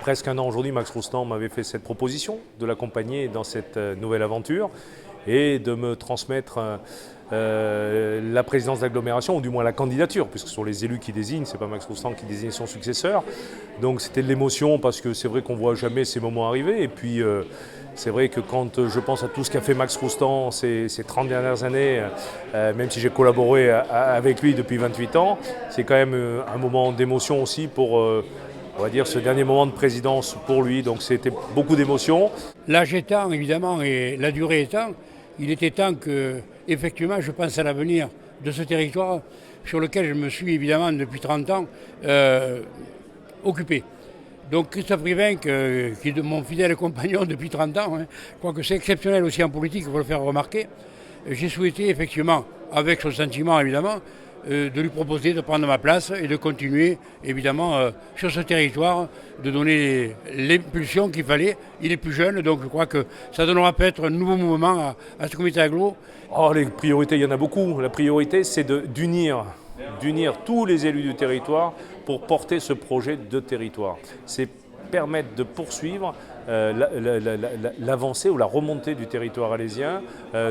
presque un an aujourd'hui, Max Roustan m'avait fait cette proposition de l'accompagner dans cette nouvelle aventure et de me transmettre la présidence d'agglomération, ou du moins la candidature, puisque ce sont les élus qui désignent, c'est pas Max Roustan qui désigne son successeur. Donc c'était de l'émotion, parce que c'est vrai qu'on ne voit jamais ces moments arriver. Et puis c'est vrai que quand je pense à tout ce qu'a fait Max Roustan ces 30 dernières années, même si j'ai collaboré avec lui depuis 28 ans, c'est quand même un moment d'émotion aussi pour, on va dire, ce dernier moment de présidence pour lui. Donc c'était beaucoup d'émotions. L'âge étant, évidemment, et la durée étant, il était temps que, effectivement, je pense à l'avenir de ce territoire sur lequel je me suis, évidemment, depuis 30 ans, occupé. Donc Christophe Rivain, qui est mon fidèle compagnon depuis 30 ans, je crois que c'est exceptionnel aussi en politique, il faut le faire remarquer. J'ai souhaité, effectivement, avec son sentiment, évidemment, de lui proposer de prendre ma place et de continuer, évidemment, sur ce territoire, de donner l'impulsion qu'il fallait. Il est plus jeune, donc je crois que ça donnera peut-être un nouveau mouvement à ce comité agglo. Oh, les priorités, il y en a beaucoup. La priorité, c'est d'unir tous les élus du territoire pour porter ce projet de territoire. C'est permettre de poursuivre l'avancée ou la remontée du territoire alésien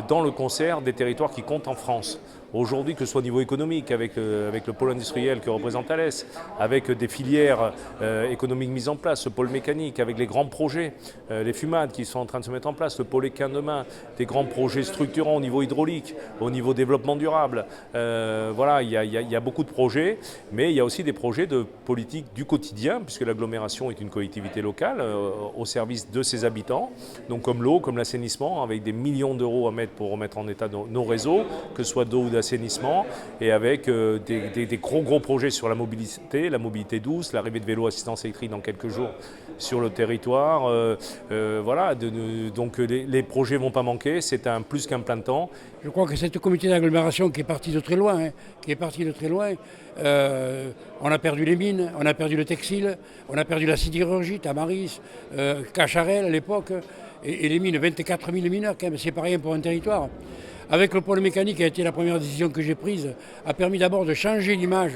dans le concert des territoires qui comptent en France. Aujourd'hui, que ce soit au niveau économique, avec le pôle industriel que représente Alès, avec des filières économiques mises en place, ce pôle mécanique, avec les grands projets, les fumades qui sont en train de se mettre en place, le pôle équin demain, des grands projets structurants au niveau hydraulique, au niveau développement durable. Voilà, il y a beaucoup de projets, mais il y a aussi des projets de politique du quotidien, puisque l'agglomération est une collectivité locale au service de ses habitants, donc comme l'eau, comme l'assainissement, avec des millions d'euros à mettre pour remettre en état nos réseaux, que ce soit d'eau ou d'assainissement, et avec des gros projets sur la mobilité douce, l'arrivée de vélos assistance électrique dans quelques jours sur le territoire. Voilà, donc les projets ne vont pas manquer, c'est plus qu'un plein de temps. Je crois que cette comité d'agglomération qui est partie de très loin, on a perdu les mines, on a perdu le textile, on a perdu la sidérurgie, Tamaris, Cacharel à l'époque, et les mines, 24 000 mineurs, quand même, c'est pas rien pour un territoire. Avec le pôle mécanique, qui a été la première décision que j'ai prise, a permis d'abord de changer l'image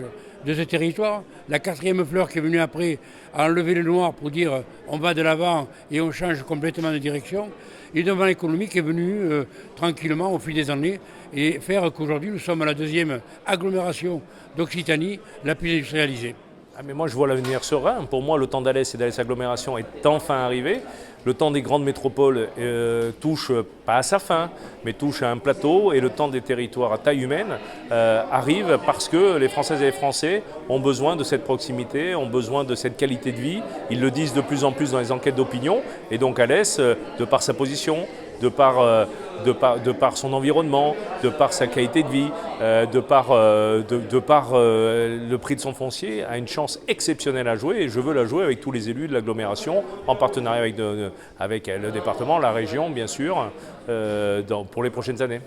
de ce territoire. La quatrième fleur qui est venue après a enlevé le noir pour dire on va de l'avant et on change complètement de direction. Et devant l'économie qui est venue tranquillement au fil des années et faire qu'aujourd'hui nous sommes la deuxième agglomération d'Occitanie la plus industrialisée. Ah mais moi je vois l'avenir serein. Pour moi le temps d'Alès et d'Alès Agglomération est enfin arrivé. Le temps des grandes métropoles touche pas à sa fin, mais touche à un plateau, et le temps des territoires à taille humaine arrive parce que les Françaises et les Français ont besoin de cette proximité, ont besoin de cette qualité de vie. Ils le disent de plus en plus dans les enquêtes d'opinion, et donc Alès, de par sa position, de par son environnement, de par sa qualité de vie, de par le prix de son foncier, a une chance exceptionnelle à jouer, et je veux la jouer avec tous les élus de l'agglomération, en partenariat avec le département, la région bien sûr, pour les prochaines années.